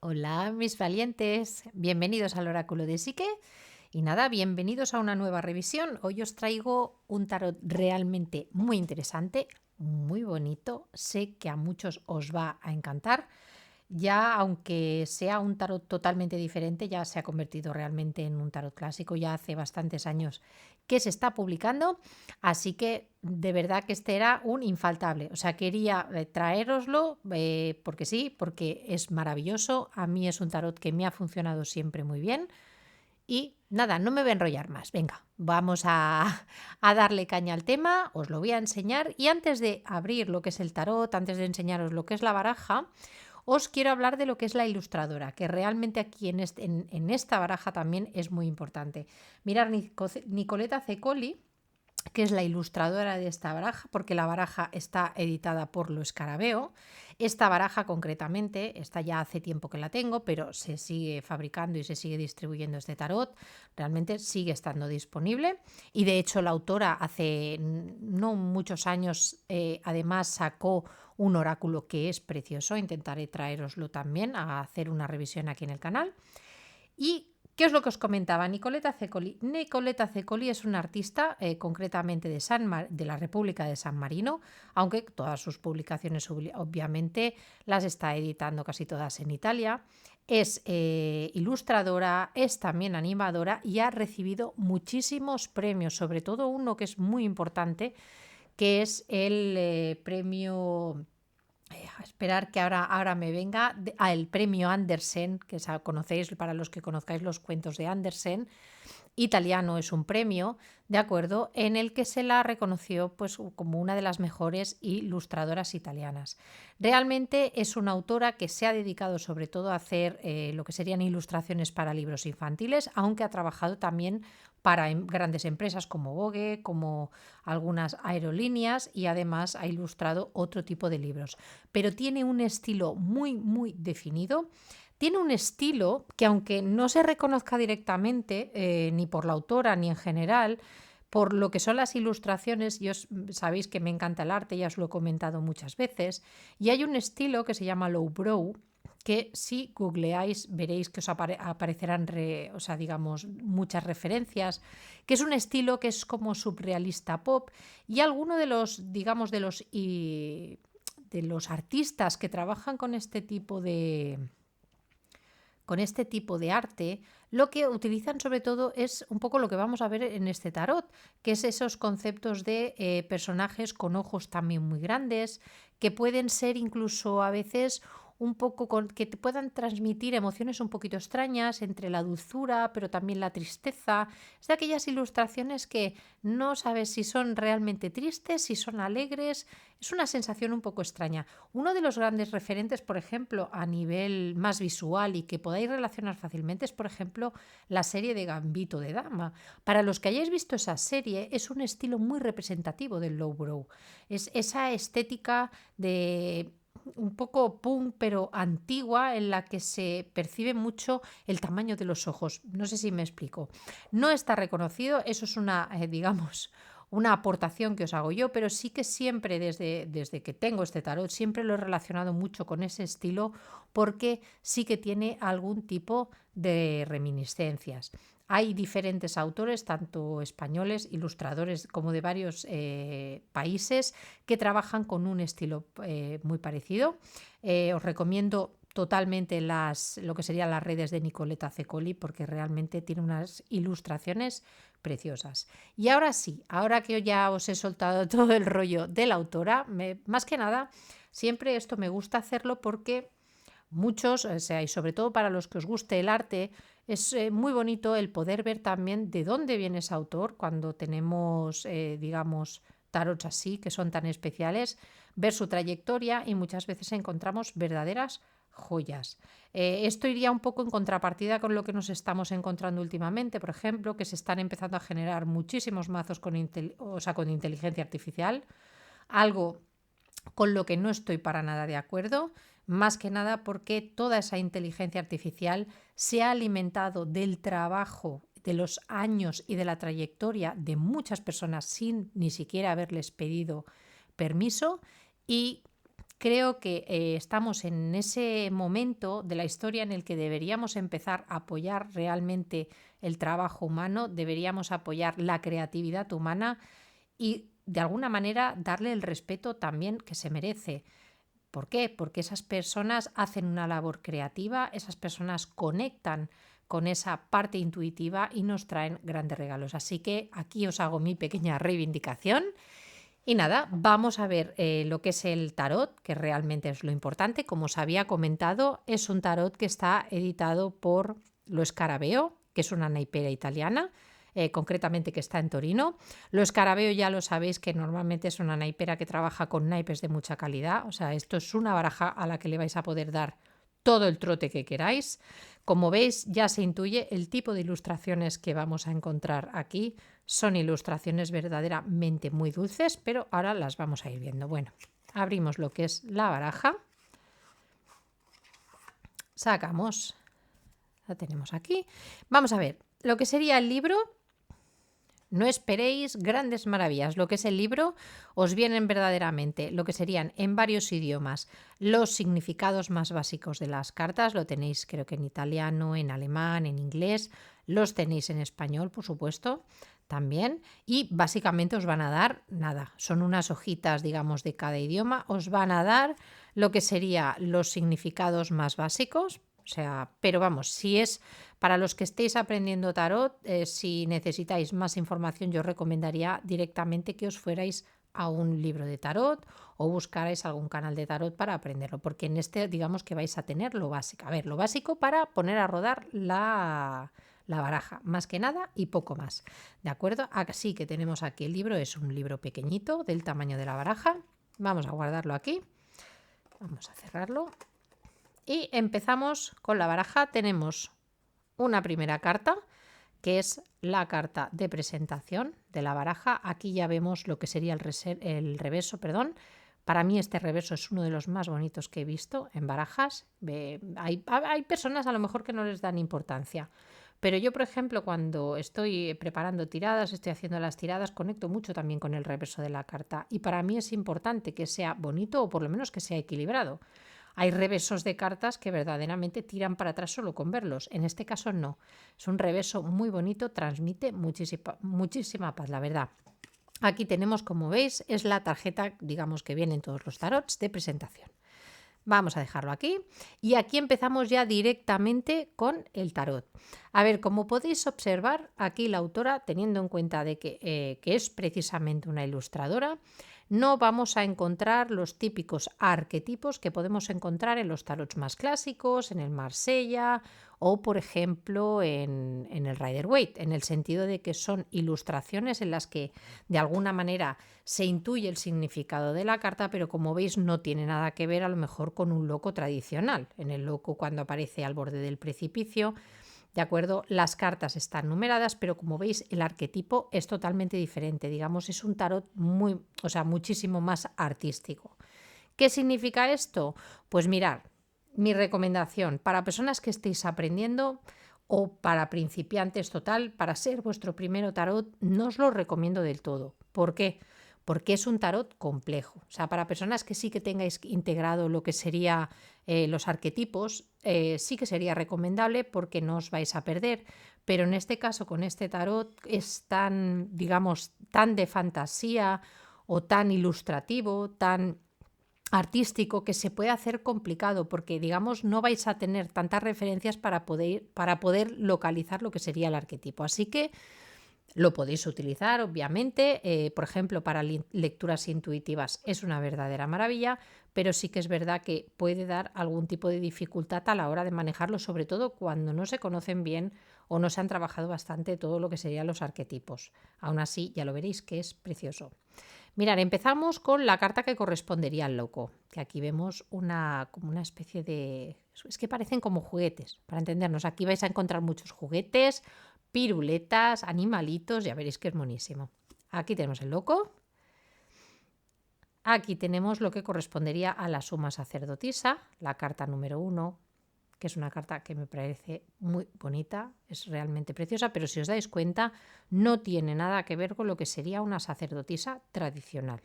Hola, mis valientes. Bienvenidos al Oráculo de Psique. Y nada, bienvenidos a una nueva revisión. Hoy os traigo un tarot realmente muy interesante, muy bonito. Sé que a muchos os va a encantar. Ya, aunque sea un tarot totalmente diferente, ya se ha convertido realmente en un tarot clásico. Ya hace bastantes años que se está publicando, así que de verdad que este era un infaltable. O sea, quería traéroslo porque sí, porque es maravilloso. A mí es un tarot que me ha funcionado siempre muy bien. Y nada, no me voy a enrollar más. Venga, vamos a darle caña al tema, os lo voy a enseñar. Y antes de abrir lo que es el tarot, antes de enseñaros lo que es la baraja, os quiero hablar de lo que es la ilustradora, que realmente aquí en esta baraja también es muy importante. Mirar, Nicoleta Cecoli, que es la ilustradora de esta baraja, porque la baraja está editada por Lo Escarabeo. Esta baraja concretamente, esta ya hace tiempo que la tengo, pero se sigue fabricando y se sigue distribuyendo este tarot, realmente sigue estando disponible. Y de hecho la autora hace no muchos años además sacó un oráculo que es precioso, intentaré traeroslo también a hacer una revisión aquí en el canal. ¿Y qué es lo que os comentaba? Nicoleta Cecoli. Nicoleta Cecoli es una artista concretamente de la República de San Marino, aunque todas sus publicaciones obviamente las está editando casi todas en Italia. Es ilustradora, es también animadora y ha recibido muchísimos premios, sobre todo uno que es muy importante, que es el premio esperar que ahora me venga el premio Andersen, que conocéis para los que conozcáis los cuentos de Andersen. Italiano es un premio, ¿de acuerdo? En el que se la reconoció pues, como una de las mejores ilustradoras italianas. Realmente es una autora que se ha dedicado sobre todo a hacer lo que serían ilustraciones para libros infantiles, aunque ha trabajado también para grandes empresas como Vogue, como algunas aerolíneas, y además ha ilustrado otro tipo de libros. Pero tiene un estilo muy definido. Tiene un estilo que, aunque no se reconozca directamente ni por la autora ni en general, por lo que son las ilustraciones, sabéis que me encanta el arte, ya os lo he comentado muchas veces, y hay un estilo que se llama lowbrow, que si googleáis veréis que os aparecerán digamos, muchas referencias, que es un estilo que es como surrealista pop, y alguno de los, digamos, de los artistas que trabajan con este tipo de arte, lo que utilizan sobre todo es un poco lo que vamos a ver en este tarot, que es esos conceptos de personajes con ojos también muy grandes, que pueden ser incluso a veces un poco que te puedan transmitir emociones un poquito extrañas entre la dulzura, pero también la tristeza. Es de aquellas ilustraciones que no sabes si son realmente tristes, si son alegres. Es una sensación un poco extraña. Uno de los grandes referentes, por ejemplo, a nivel más visual y que podáis relacionar fácilmente es, por ejemplo, la serie de Gambito de Dama. Para los que hayáis visto esa serie, es un estilo muy representativo del lowbrow. Es esa estética de un poco punk pero antigua, en la que se percibe mucho el tamaño de los ojos. No sé si me explico. No está reconocido, eso es digamos, una aportación que os hago yo, pero sí que siempre desde que tengo este tarot, siempre lo he relacionado mucho con ese estilo, porque sí que tiene algún tipo de reminiscencias. Hay diferentes autores, tanto españoles, ilustradores, como de varios países, que trabajan con un estilo muy parecido. Os recomiendo totalmente lo que serían las redes de Nicoleta Cecoli, porque realmente tiene unas ilustraciones preciosas. Y ahora sí, ahora que ya os he soltado todo el rollo de la autora, más que nada, siempre esto me gusta hacerlo porque muchos, o sea, y sobre todo para los que os guste el arte, es muy bonito el poder ver también de dónde viene ese autor cuando tenemos, digamos, tarots así, que son tan especiales, ver su trayectoria, y muchas veces encontramos verdaderas joyas. Esto iría un poco en contrapartida con lo que nos estamos encontrando últimamente, por ejemplo, que se están empezando a generar muchísimos mazos con inteligencia artificial, algo con lo que no estoy para nada de acuerdo, más que nada porque toda esa inteligencia artificial se ha alimentado del trabajo, de los años y de la trayectoria de muchas personas sin ni siquiera haberles pedido permiso, y creo que estamos en ese momento de la historia en el que deberíamos empezar a apoyar realmente el trabajo humano, deberíamos apoyar la creatividad humana y de alguna manera darle el respeto también que se merece. ¿Por qué? Porque esas personas hacen una labor creativa, esas personas conectan con esa parte intuitiva y nos traen grandes regalos. Así que aquí os hago mi pequeña reivindicación. Y nada, vamos a ver lo que es el tarot, que realmente es lo importante. Como os había comentado, es un tarot que está editado por Lo Scarabeo, que es una naipera italiana, concretamente que está en Torino. Lo Scarabeo ya lo sabéis que normalmente es una naipera que trabaja con naipes de mucha calidad. O sea, esto es una baraja a la que le vais a poder dar todo el trote que queráis. Como veis, ya se intuye el tipo de ilustraciones que vamos a encontrar aquí. Son ilustraciones verdaderamente muy dulces, pero ahora las vamos a ir viendo. Bueno, abrimos lo que es la baraja. Sacamos, la tenemos aquí. Vamos a ver lo que sería el libro. No esperéis grandes maravillas. Lo que es el libro os vienen verdaderamente lo que serían en varios idiomas los significados más básicos de las cartas. Lo tenéis creo que en italiano, en alemán, en inglés. Los tenéis en español, por supuesto, también. Y básicamente os van a dar nada. Son unas hojitas, digamos, de cada idioma. Os van a dar lo que serían los significados más básicos. O sea, pero vamos, si es para los que estéis aprendiendo tarot, si necesitáis más información, yo os recomendaría directamente que os fuerais a un libro de tarot o buscarais algún canal de tarot para aprenderlo, porque en este digamos que vais a tener lo básico. A ver, lo básico para poner a rodar la baraja, más que nada y poco más. ¿De acuerdo? Así que tenemos aquí el libro, es un libro pequeñito del tamaño de la baraja. Vamos a guardarlo aquí. Vamos a cerrarlo. Y empezamos con la baraja. Tenemos una primera carta, que es la carta de presentación de la baraja. Aquí ya vemos lo que sería el reverso, perdón. Para mí este reverso es uno de los más bonitos que he visto en barajas. Hay personas a lo mejor que no les dan importancia, pero yo, por ejemplo, cuando estoy preparando tiradas, estoy haciendo las tiradas, conecto mucho también con el reverso de la carta. Y para mí es importante que sea bonito o por lo menos que sea equilibrado. Hay reversos de cartas que verdaderamente tiran para atrás solo con verlos. En este caso no. Es un reverso muy bonito, transmite muchísima paz, la verdad. Aquí tenemos, como veis, es la tarjeta, digamos, que viene en todos los tarots de presentación. Vamos a dejarlo aquí y aquí empezamos ya directamente con el tarot. A ver, como podéis observar, aquí la autora, teniendo en cuenta de que es precisamente una ilustradora, no vamos a encontrar los típicos arquetipos que podemos encontrar en los tarots más clásicos, en el Marsella o, por ejemplo, en el Rider-Waite, en el sentido de que son ilustraciones en las que de alguna manera se intuye el significado de la carta, pero como veis no tiene nada que ver a lo mejor con un loco tradicional. En el loco cuando aparece al borde del precipicio, ¿de acuerdo? Las cartas están numeradas, pero como veis el arquetipo es totalmente diferente. Digamos, es un tarot muchísimo más artístico. ¿Qué significa esto? Pues mirad, mi recomendación para personas que estéis aprendiendo o para principiantes total, para ser vuestro primero tarot, no os lo recomiendo del todo. ¿Por qué? Porque es un tarot complejo. O sea, para personas que sí que tengáis integrado lo que sería los arquetipos, sí que sería recomendable porque no os vais a perder. Pero en este caso, con este tarot, es tan, digamos, tan de fantasía o tan ilustrativo, tan artístico, que se puede hacer complicado porque, digamos, no vais a tener tantas referencias para poder localizar lo que sería el arquetipo. Así que lo podéis utilizar, obviamente, por ejemplo, para lecturas intuitivas es una verdadera maravilla, pero sí que es verdad que puede dar algún tipo de dificultad a la hora de manejarlo, sobre todo cuando no se conocen bien o no se han trabajado bastante todo lo que serían los arquetipos. Aún así, ya lo veréis que es precioso. Mirad, empezamos con la carta que correspondería al loco, que aquí vemos como una especie de... Es que parecen como juguetes, para entendernos. Aquí vais a encontrar muchos juguetes, piruletas, animalitos, ya veréis que es monísimo. Aquí tenemos el loco. Aquí tenemos lo que correspondería a la suma sacerdotisa, la carta número 1, que es una carta que me parece muy bonita, es realmente preciosa, pero si os dais cuenta, no tiene nada que ver con lo que sería una sacerdotisa tradicional.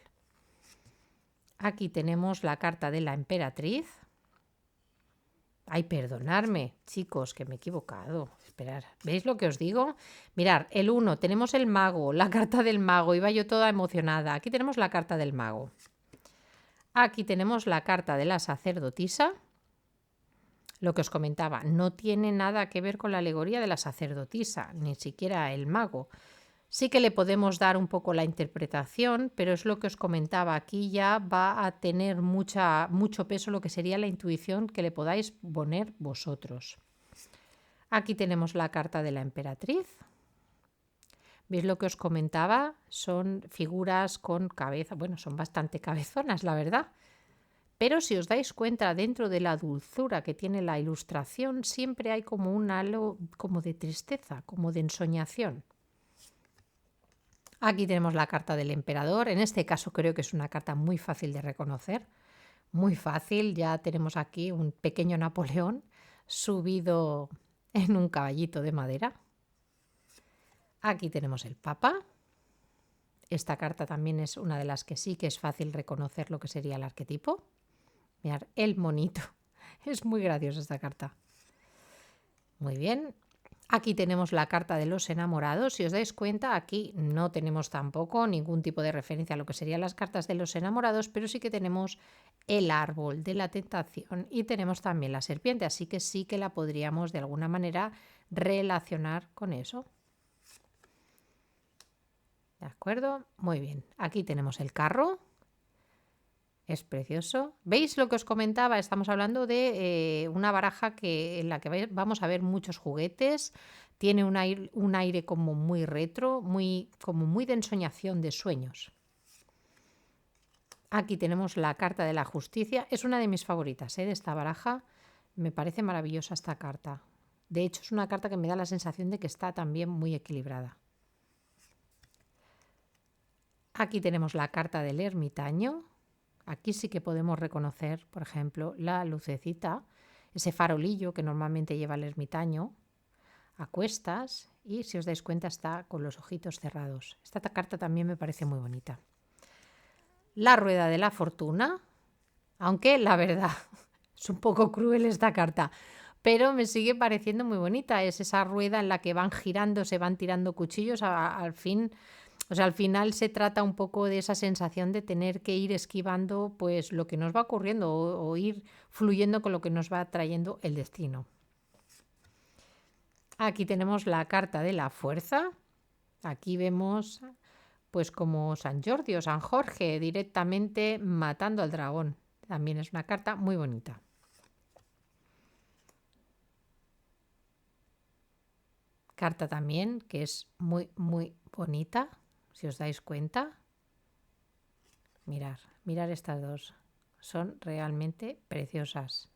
Aquí tenemos la carta de la emperatriz. Ay, perdonadme, chicos, que me he equivocado. Esperar, ¿veis lo que os digo? Mirad, el 1, tenemos el mago, la carta del mago. Iba yo toda emocionada. Aquí tenemos la carta del mago. Aquí tenemos la carta de la sacerdotisa. Lo que os comentaba, no tiene nada que ver con la alegoría de la sacerdotisa, ni siquiera el mago. Sí que le podemos dar un poco la interpretación, pero es lo que os comentaba, aquí ya va a tener mucho peso lo que sería la intuición que le podáis poner vosotros. Aquí tenemos la carta de la emperatriz. ¿Veis lo que os comentaba? Son figuras con cabeza, bueno, son bastante cabezonas, la verdad. Pero si os dais cuenta, dentro de la dulzura que tiene la ilustración, siempre hay como un halo como de tristeza, como de ensoñación. Aquí tenemos la carta del emperador. En este caso creo que es una carta muy fácil de reconocer. Muy fácil. Ya tenemos aquí un pequeño Napoleón subido en un caballito de madera. Aquí tenemos el Papa. Esta carta también es una de las que sí que es fácil reconocer lo que sería el arquetipo. Mirad, el monito. Es muy graciosa esta carta. Muy bien. Aquí tenemos la carta de los enamorados. Si os dais cuenta, aquí no tenemos tampoco ningún tipo de referencia a lo que serían las cartas de los enamorados, pero sí que tenemos el árbol de la tentación y tenemos también la serpiente, así que sí que la podríamos de alguna manera relacionar con eso. ¿De acuerdo? Muy bien. Aquí tenemos el carro. Es precioso. ¿Veis lo que os comentaba? Estamos hablando de una baraja en la que vamos a ver muchos juguetes. Tiene un aire como muy retro, como muy de ensoñación, de sueños. Aquí tenemos la carta de la justicia. Es una de mis favoritas, de esta baraja. Me parece maravillosa esta carta. De hecho, es una carta que me da la sensación de que está también muy equilibrada. Aquí tenemos la carta del ermitaño. Aquí sí que podemos reconocer, por ejemplo, la lucecita, ese farolillo que normalmente lleva el ermitaño a cuestas y, si os dais cuenta, está con los ojitos cerrados. Esta carta también me parece muy bonita. La rueda de la fortuna, aunque la verdad es un poco cruel esta carta, pero me sigue pareciendo muy bonita. Es esa rueda en la que van girando, se van tirando cuchillos al fin. O sea, al final se trata un poco de esa sensación de tener que ir esquivando pues lo que nos va ocurriendo o ir fluyendo con lo que nos va trayendo el destino. Aquí tenemos la carta de la fuerza. Aquí vemos pues como San Jordi o San Jorge directamente matando al dragón. También es una carta muy bonita. Carta también que es muy, muy bonita. Si os dais cuenta, mirar estas dos, son realmente preciosas,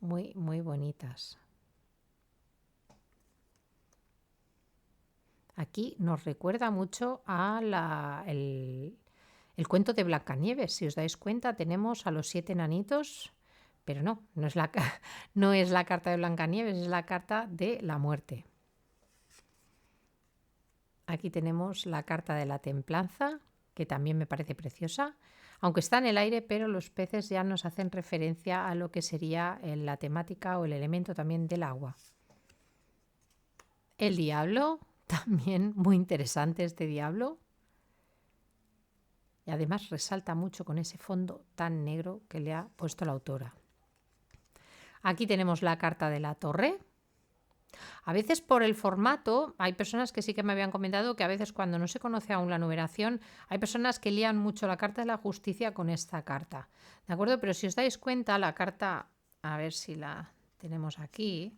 muy, muy bonitas. Aquí nos recuerda mucho a el cuento de Blancanieves. Si os dais cuenta, tenemos a los 7 enanitos, pero no es no es la carta de Blancanieves, es la carta de la muerte. Aquí tenemos la carta de la templanza, que también me parece preciosa, aunque está en el aire, pero los peces ya nos hacen referencia a lo que sería la temática o el elemento también del agua. El diablo, también muy interesante este diablo. Y además resalta mucho con ese fondo tan negro que le ha puesto la autora. Aquí tenemos la carta de la torre. A veces por el formato, hay personas que sí que me habían comentado que a veces cuando no se conoce aún la numeración, hay personas que lían mucho la carta de la justicia con esta carta. ¿De acuerdo? Pero si os dais cuenta, la carta, a ver si la tenemos aquí,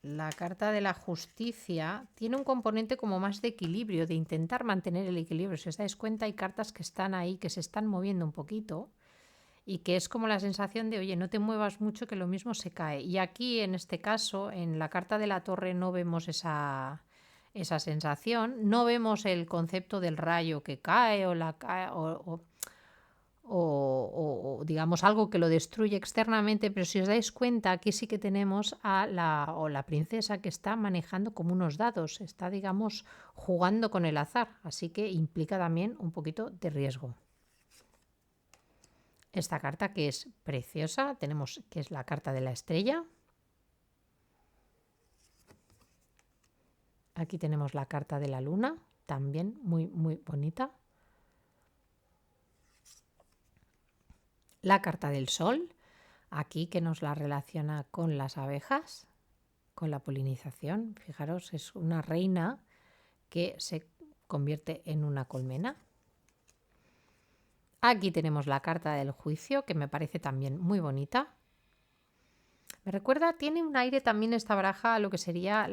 la carta de la justicia tiene un componente como más de equilibrio, de intentar mantener el equilibrio. Si os dais cuenta, hay cartas que están ahí, que se están moviendo un poquito y que es como la sensación de, oye, no te muevas mucho que lo mismo se cae. Y aquí, en este caso, en la carta de la torre no vemos esa sensación, no vemos el concepto del rayo que cae o digamos algo que lo destruye externamente, pero si os dais cuenta, aquí sí que tenemos a la princesa que está manejando como unos dados, está, digamos, jugando con el azar, así que implica también un poquito de riesgo. esta carta que es preciosa. Tenemos que es la carta de la estrella. Aquí tenemos la carta de la luna, también muy, muy bonita. La carta del sol, aquí que nos la relaciona con las abejas, con la polinización. Fijaros, es una reina que se convierte en una colmena. Aquí tenemos la carta del juicio, que me parece también muy bonita. Me recuerda, tiene un aire también esta baraja a lo que sería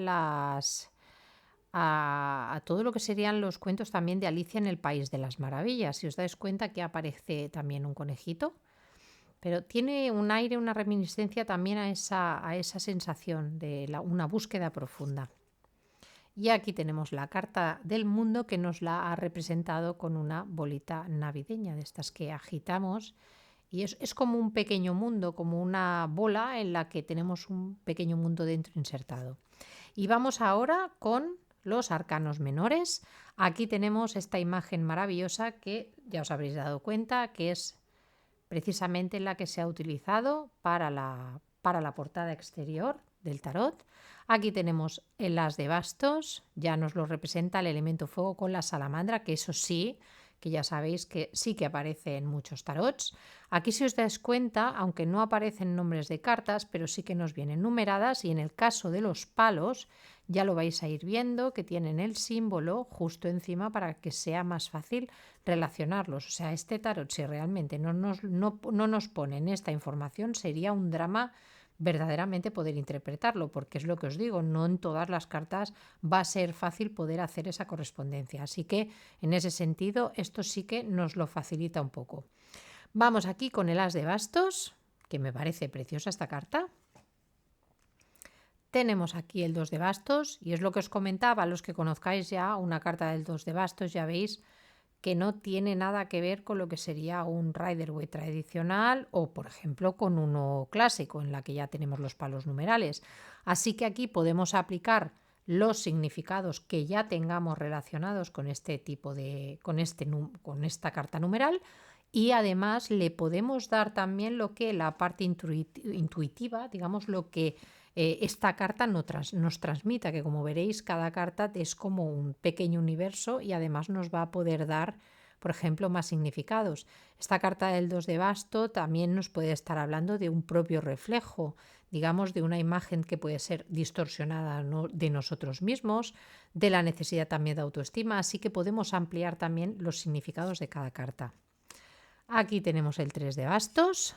a todo lo que serían los cuentos también de Alicia en el País de las Maravillas. Si os dais cuenta que aparece también un conejito, pero tiene un aire, una reminiscencia también a esa sensación de una búsqueda profunda. Y aquí tenemos la carta del mundo que nos la ha representado con una bolita navideña de estas que agitamos. Y es como un pequeño mundo, como una bola en la que tenemos un pequeño mundo dentro insertado. Y vamos ahora con los arcanos menores. Aquí tenemos esta imagen maravillosa que ya os habréis dado cuenta que es precisamente la que se ha utilizado para la portada exterior del tarot. Aquí tenemos el as de bastos, ya nos lo representa el elemento fuego con la salamandra, que eso sí, que ya sabéis que sí que aparece en muchos tarots. Aquí si os dais cuenta, aunque no aparecen nombres de cartas, pero sí que nos vienen numeradas y en el caso de los palos ya lo vais a ir viendo que tienen el símbolo justo encima para que sea más fácil relacionarlos. O sea, este tarot si realmente no nos ponen esta información sería un drama verdaderamente poder interpretarlo, porque es lo que os digo, no en todas las cartas va a ser fácil poder hacer esa correspondencia. Así que en ese sentido esto sí que nos lo facilita un poco. Vamos aquí con el as de bastos, que me parece preciosa esta carta. Tenemos aquí el 2 de bastos y es lo que os comentaba, los que conozcáis ya una carta del 2 de bastos ya veis que no tiene nada que ver con lo que sería un Rider-Waite tradicional o, por ejemplo, con uno clásico en la que ya tenemos los palos numerales. Así que aquí podemos aplicar los significados que ya tengamos relacionados con este tipo de, con esta carta numeral y además le podemos dar también lo que la parte intuitiva, digamos, lo que esta carta nos transmita, que como veréis cada carta es como un pequeño universo y además nos va a poder dar, por ejemplo, más significados. Esta carta del 2 de basto también nos puede estar hablando de un propio reflejo, digamos, de una imagen que puede ser distorsionada de nosotros mismos, de la necesidad también de autoestima, así que podemos ampliar también los significados de cada carta. Aquí tenemos el 3 de bastos,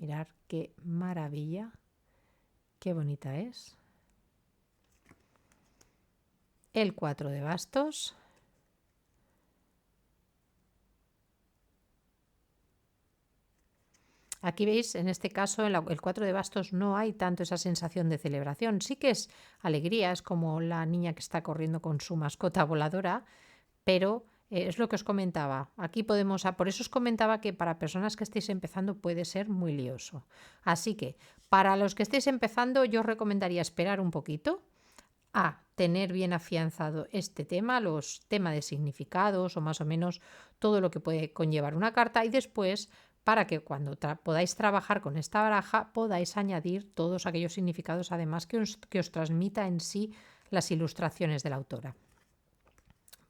mirad qué maravilla. Qué bonita es. El 4 de bastos. Aquí veis, en este caso, el 4 de bastos no hay tanto esa sensación de celebración. Sí que es alegría, es como la niña que está corriendo con su mascota voladora, pero es lo que os comentaba. Aquí podemos, por eso os comentaba que para personas que estéis empezando puede ser muy lioso. Así que para los que estéis empezando yo os recomendaría esperar un poquito a tener bien afianzado este tema, los temas de significados o más o menos todo lo que puede conllevar una carta y después para que cuando podáis trabajar con esta baraja podáis añadir todos aquellos significados además que os transmita en sí las ilustraciones de la autora.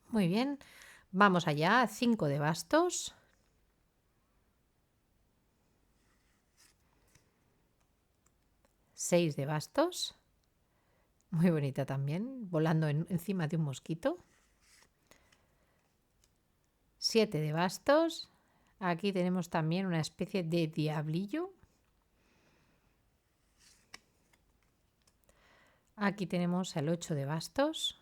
Muy bien, vamos allá, 5 de bastos. Seis de bastos. Muy bonita también, volando encima de un mosquito. 7 de bastos. Aquí tenemos también una especie de diablillo. Aquí tenemos el 8 de bastos.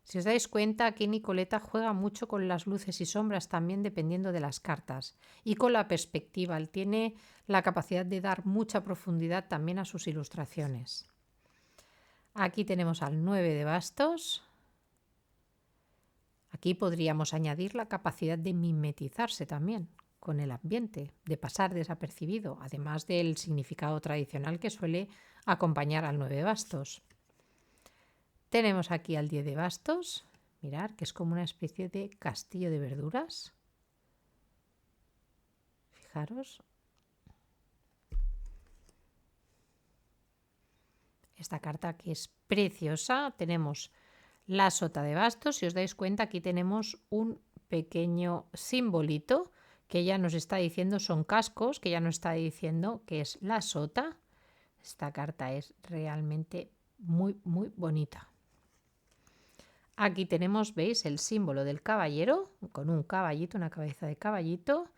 Si os dais cuenta, aquí Nicoleta juega mucho con las luces y sombras también dependiendo de las cartas y con la perspectiva. Él tiene la capacidad de dar mucha profundidad también a sus ilustraciones. Aquí tenemos al 9 de bastos. Aquí podríamos añadir la capacidad de mimetizarse también con el ambiente, de pasar desapercibido, además del significado tradicional que suele acompañar al 9 de bastos. Tenemos aquí al 10 de bastos, mirad que es como una especie de castillo de verduras. fijaros. Esta carta que es preciosa. Tenemos la sota de bastos. Si os dais cuenta, aquí tenemos un pequeño simbolito que ya nos está diciendo, son cascos, que ya nos está diciendo que es la sota. Esta carta es realmente muy, muy bonita. Aquí tenemos, ¿veis? El símbolo del caballero, con un caballito, una cabeza de caballito.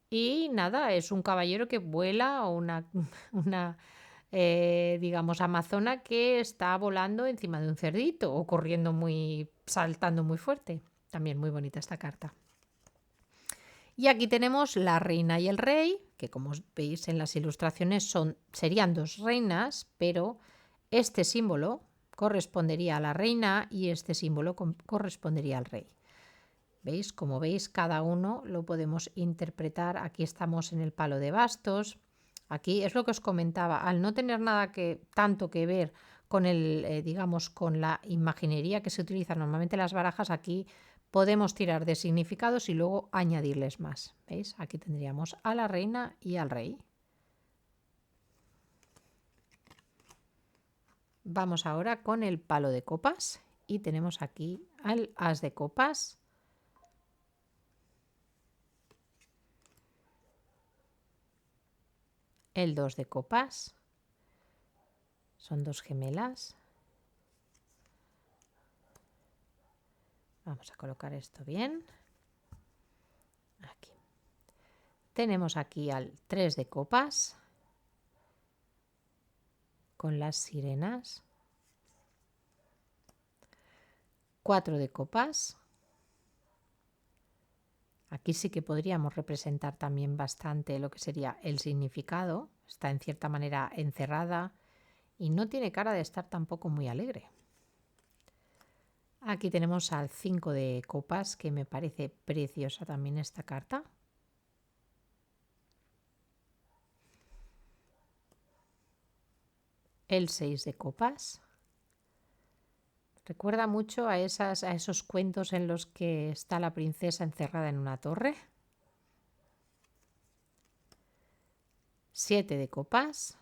Y nada, es un caballero que vuela o una digamos, amazona que está volando encima de un cerdito o corriendo saltando muy fuerte. También muy bonita esta carta. Y aquí tenemos la reina y el rey, que como veis en las ilustraciones serían dos reinas, pero este símbolo correspondería a la reina y este símbolo correspondería al rey. ¿Veis? Como veis, cada uno lo podemos interpretar. Aquí estamos en el palo de bastos. Aquí es lo que os comentaba, al no tener nada tanto que ver con digamos, con la imaginería que se utiliza normalmente en las barajas, aquí podemos tirar de significados y luego añadirles más. ¿Veis? Aquí tendríamos a la reina y al rey. Vamos ahora con el palo de copas y tenemos aquí al as de copas. El 2 de copas. Son dos gemelas. Vamos a colocar esto bien. Aquí. Tenemos aquí al 3 de copas con las sirenas. 4 de copas. Aquí sí que podríamos representar también bastante lo que sería el significado. Está en cierta manera encerrada y no tiene cara de estar tampoco muy alegre. Aquí tenemos al 5 de copas, que me parece preciosa también esta carta. El 6 de copas. Recuerda mucho a esos cuentos en los que está la princesa encerrada en una torre. 7 de copas.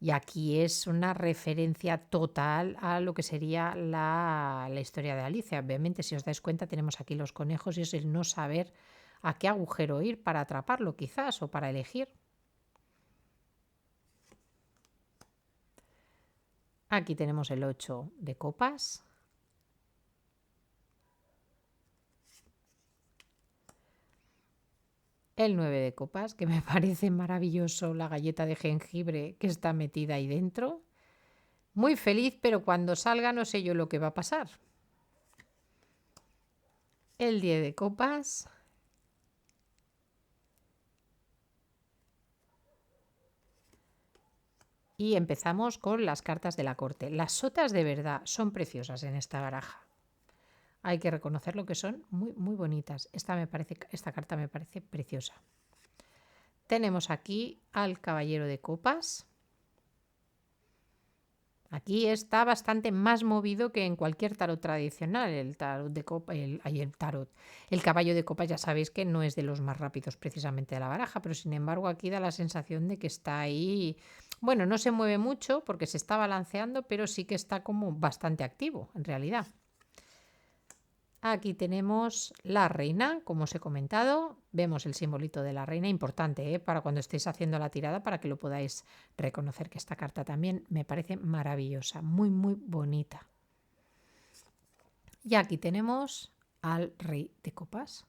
Y aquí es una referencia total a lo que sería la historia de Alicia. Obviamente, si os dais cuenta, tenemos aquí los conejos y es el no saber a qué agujero ir para atraparlo, quizás, o para elegir. Aquí tenemos el 8 de copas. El 9 de copas, que me parece maravilloso, la galleta de jengibre que está metida ahí dentro. Muy feliz, pero cuando salga no sé yo lo que va a pasar. El 10 de copas. Y empezamos con las cartas de la corte. Las sotas de verdad son preciosas en esta baraja. Hay que reconocer lo que son muy, muy bonitas. Esta carta me parece preciosa. Tenemos aquí al caballero de copas. Aquí está bastante más movido que en cualquier tarot tradicional. El tarot de copa, el caballo de copas ya sabéis que no es de los más rápidos precisamente de la baraja, pero sin embargo aquí da la sensación de que está ahí. Bueno, no se mueve mucho porque se está balanceando, pero sí que está como bastante activo en realidad. Aquí tenemos la reina, como os he comentado. Vemos el simbolito de la reina, importante para cuando estéis haciendo la tirada, para que lo podáis reconocer, que esta carta también me parece maravillosa, muy, muy bonita. Y aquí tenemos al rey de copas.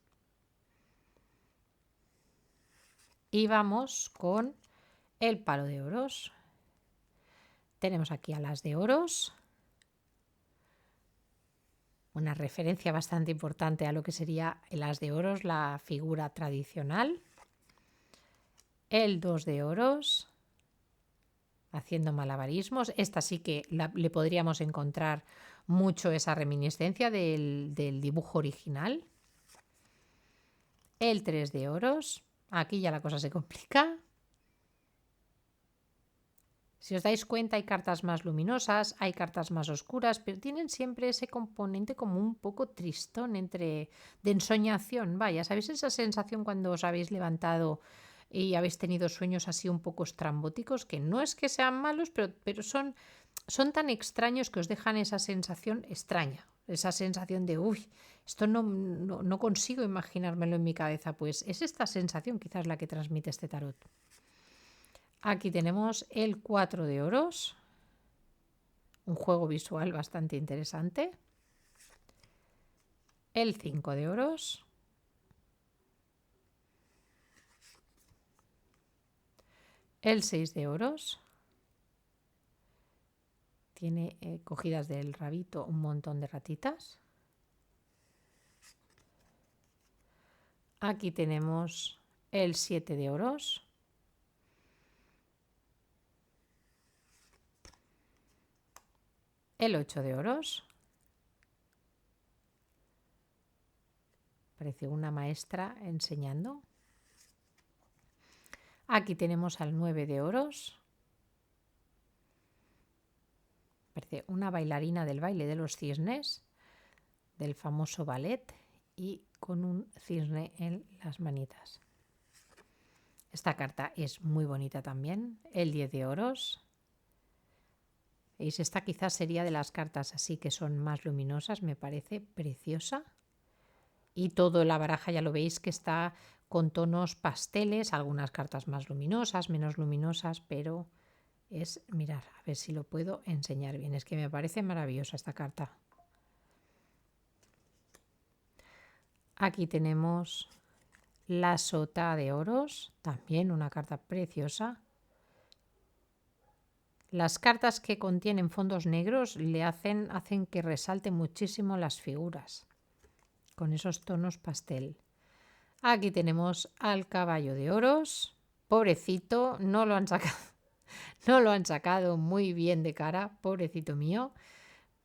Y vamos con el palo de oros. Tenemos aquí a las de oros. Una referencia bastante importante a lo que sería el as de oros, la figura tradicional. El 2 de oros, haciendo malabarismos. Esta sí que le podríamos encontrar mucho esa reminiscencia del dibujo original. El 3 de oros, aquí ya la cosa se complica. Si os dais cuenta, hay cartas más luminosas, hay cartas más oscuras, pero tienen siempre ese componente como un poco tristón de ensoñación. Vaya, ¿sabéis esa sensación cuando os habéis levantado y habéis tenido sueños así un poco estrambóticos? Que no es que sean malos, pero son tan extraños que os dejan esa sensación extraña. Esa sensación de, uy, esto no consigo imaginármelo en mi cabeza. Pues es esta sensación quizás la que transmite este tarot. Aquí tenemos el 4 de oros, un juego visual bastante interesante. El 5 de oros. El 6 de oros. Tiene cogidas del rabito un montón de ratitas. Aquí tenemos el 7 de oros. El 8 de oros. Parece una maestra enseñando. Aquí tenemos al 9 de oros. Parece una bailarina del baile de los cisnes, del famoso ballet, y con un cisne en las manitas. Esta carta es muy bonita también. El 10 de oros. ¿Veis? Esta quizás sería de las cartas así que son más luminosas. Me parece preciosa. Y toda la baraja ya lo veis que está con tonos pasteles. Algunas cartas más luminosas, menos luminosas, pero es, mirar, a ver si lo puedo enseñar bien. Es que me parece maravillosa esta carta. Aquí tenemos la sota de oros, también una carta preciosa. Las cartas que contienen fondos negros le hacen que resalte muchísimo las figuras con esos tonos pastel. Aquí tenemos al caballo de oros. Pobrecito, no lo han sacado muy bien de cara, pobrecito mío.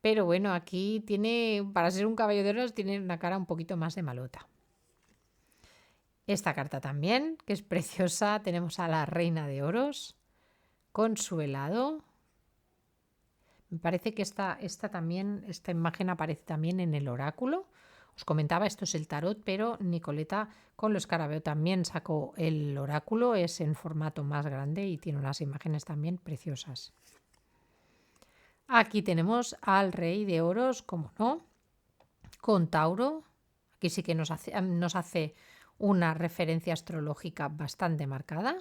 Pero bueno, aquí tiene, para ser un caballo de oros, tiene una cara un poquito más de malota. Esta carta también, que es preciosa, tenemos a la reina de oros con su helado. Me parece que esta imagen aparece también en el oráculo. Os comentaba, esto es el tarot, pero Nicoleta con lo escarabeo también sacó el oráculo, es en formato más grande y tiene unas imágenes también preciosas. Aquí tenemos al rey de oros, como no, con Tauro. Aquí sí que nos hace una referencia astrológica bastante marcada.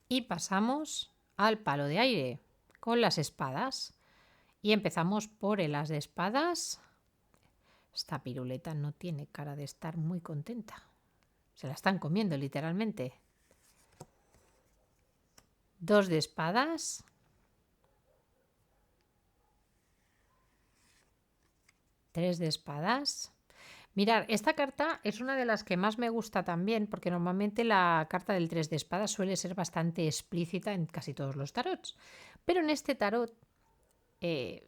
Y pasamos al palo de aire con las espadas. Y empezamos por el as de espadas. Esta piruleta no tiene cara de estar muy contenta. Se la están comiendo literalmente. 2 de espadas. 3 de espadas. Mirad, esta carta es una de las que más me gusta también, porque normalmente la carta del 3 de espadas suele ser bastante explícita en casi todos los tarots. Pero en este tarot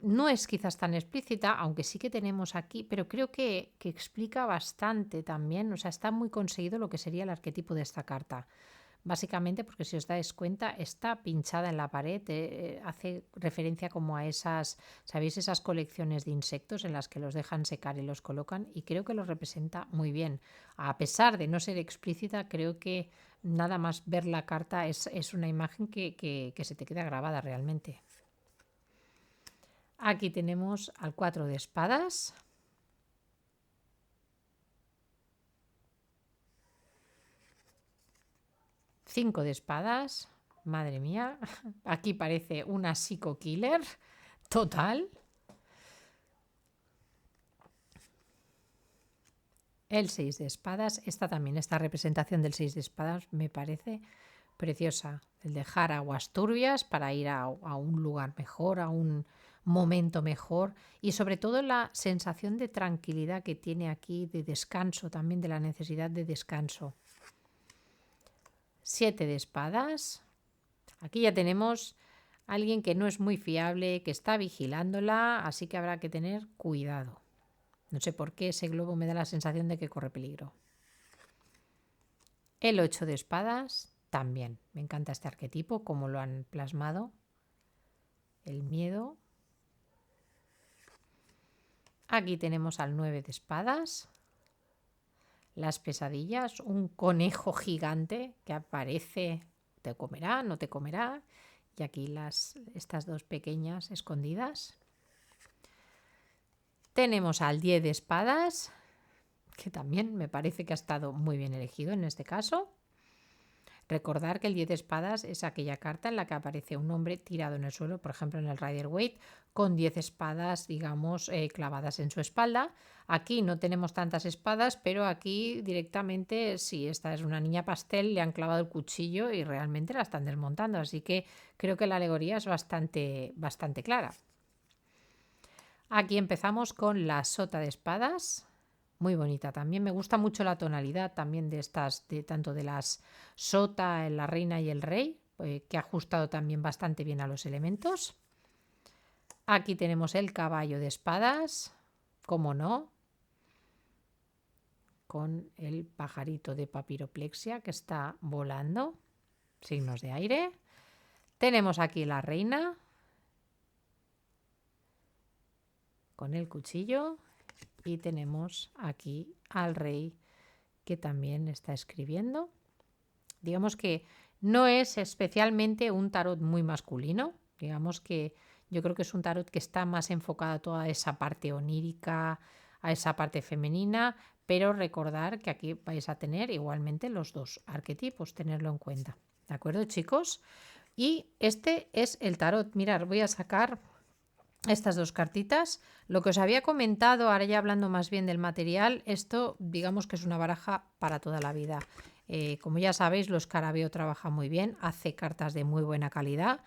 no es quizás tan explícita, aunque sí que tenemos aquí, pero creo que explica bastante también. O sea, está muy conseguido lo que sería el arquetipo de esta carta. Básicamente porque si os dais cuenta está pinchada en la pared, hace referencia como a esas, ¿sabéis? Esas colecciones de insectos en las que los dejan secar y los colocan, y creo que lo representa muy bien. A pesar de no ser explícita, creo que nada más ver la carta es una imagen que se te queda grabada realmente. Aquí tenemos al 4 de espadas. Cinco de espadas. Madre mía, aquí parece una psico-killer total. El 6 de espadas. Esta representación del 6 de espadas me parece preciosa. El dejar aguas turbias para ir a un lugar mejor, a un momento mejor, y sobre todo la sensación de tranquilidad que tiene aquí, de descanso, también de la necesidad de descanso. 7 de espadas. Aquí ya tenemos a alguien que no es muy fiable, que está vigilándola, así que habrá que tener cuidado. No sé por qué ese globo me da la sensación de que corre peligro. El 8 de espadas también. Me encanta este arquetipo, cómo lo han plasmado. El miedo. Aquí tenemos al 9 de espadas. Las pesadillas, un conejo gigante que aparece, te comerá, no te comerá. Y aquí estas dos pequeñas escondidas. Tenemos al 10 de espadas, que también me parece que ha estado muy bien elegido en este caso. Recordar que el 10 de espadas es aquella carta en la que aparece un hombre tirado en el suelo, por ejemplo en el Rider-Waite, con 10 espadas, digamos, clavadas en su espalda. Aquí no tenemos tantas espadas, pero aquí directamente, si esta es una niña pastel, le han clavado el cuchillo y realmente la están desmontando. Así que creo que la alegoría es bastante clara. Aquí empezamos con la sota de espadas. Muy bonita también, me gusta mucho la tonalidad también de estas, tanto de las sota, la reina y el rey, que ha ajustado también bastante bien a los elementos. Aquí tenemos el caballo de espadas, como no, con el pajarito de papiroplexia que está volando, signos de aire. Tenemos aquí la reina, con el cuchillo. Y tenemos aquí al rey que también está escribiendo. Digamos que no es especialmente un tarot muy masculino. Digamos que yo creo que es un tarot que está más enfocado a toda esa parte onírica, a esa parte femenina, pero recordar que aquí vais a tener igualmente los dos arquetipos, tenerlo en cuenta. ¿De acuerdo, chicos? Y este es el tarot. Mirad, voy a sacar estas dos cartitas. Lo que os había comentado, ahora ya hablando más bien del material, esto digamos que es una baraja para toda la vida. Como ya sabéis, los Scarabeo trabaja muy bien, hace cartas de muy buena calidad.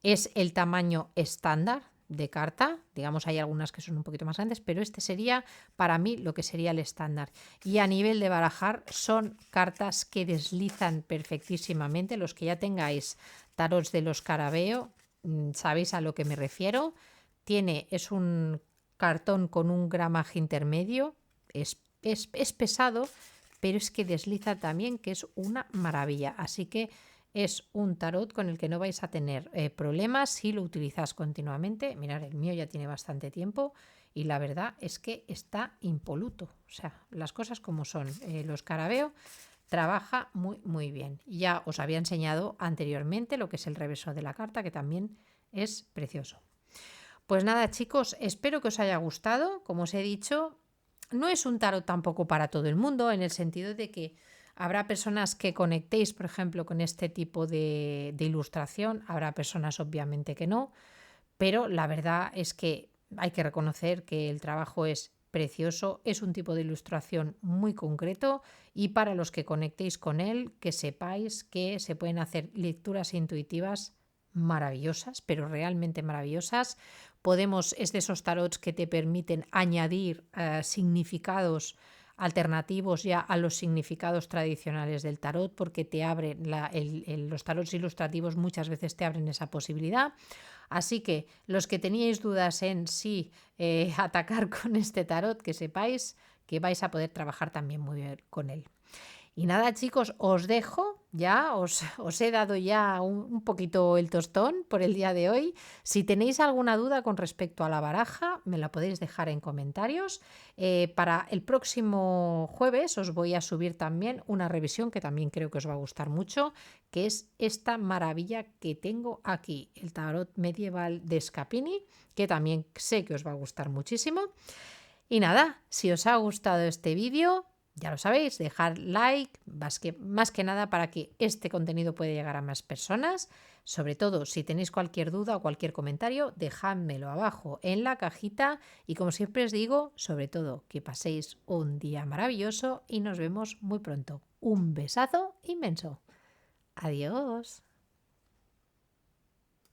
Es el tamaño estándar de carta, digamos hay algunas que son un poquito más grandes, pero este sería para mí lo que sería el estándar. Y a nivel de barajar son cartas que deslizan perfectísimamente. Los que ya tengáis tarots de los Scarabeo, sabéis a lo que me refiero. Es un cartón con un gramaje intermedio, es pesado, pero es que desliza también, que es una maravilla. Así que es un tarot con el que no vais a tener problemas si lo utilizas continuamente. Mirad, el mío ya tiene bastante tiempo y la verdad es que está impoluto. O sea, las cosas como son. Los Scarabeo trabaja muy bien. Ya os había enseñado anteriormente lo que es el reverso de la carta, que también es precioso. Pues nada, chicos, espero que os haya gustado. Como os he dicho, no es un tarot tampoco para todo el mundo, en el sentido de que habrá personas que conectéis, por ejemplo, con este tipo de ilustración, habrá personas obviamente que no, pero la verdad es que hay que reconocer que el trabajo es precioso, es un tipo de ilustración muy concreto y para los que conectéis con él, que sepáis que se pueden hacer lecturas intuitivas maravillosas, pero realmente maravillosas. Es de esos tarots que te permiten añadir significados alternativos ya a los significados tradicionales del tarot, porque te abren los tarots ilustrativos muchas veces te abren esa posibilidad. Así que los que teníais dudas en si atacar con este tarot, que sepáis que vais a poder trabajar también muy bien con él. Y nada, chicos, os dejo, ya os he dado ya un poquito el tostón por el día de hoy. Si tenéis alguna duda con respecto a la baraja, me la podéis dejar en comentarios. Para el próximo jueves os voy a subir también una revisión que también creo que os va a gustar mucho, que es esta maravilla que tengo aquí, el tarot medieval de Scapini, que también sé que os va a gustar muchísimo. Y nada, si os ha gustado este vídeo, ya lo sabéis, dejar like, más que nada para que este contenido pueda llegar a más personas. Sobre todo, si tenéis cualquier duda o cualquier comentario, dejádmelo abajo en la cajita. Y como siempre os digo, sobre todo, que paséis un día maravilloso y nos vemos muy pronto. Un besazo inmenso. Adiós.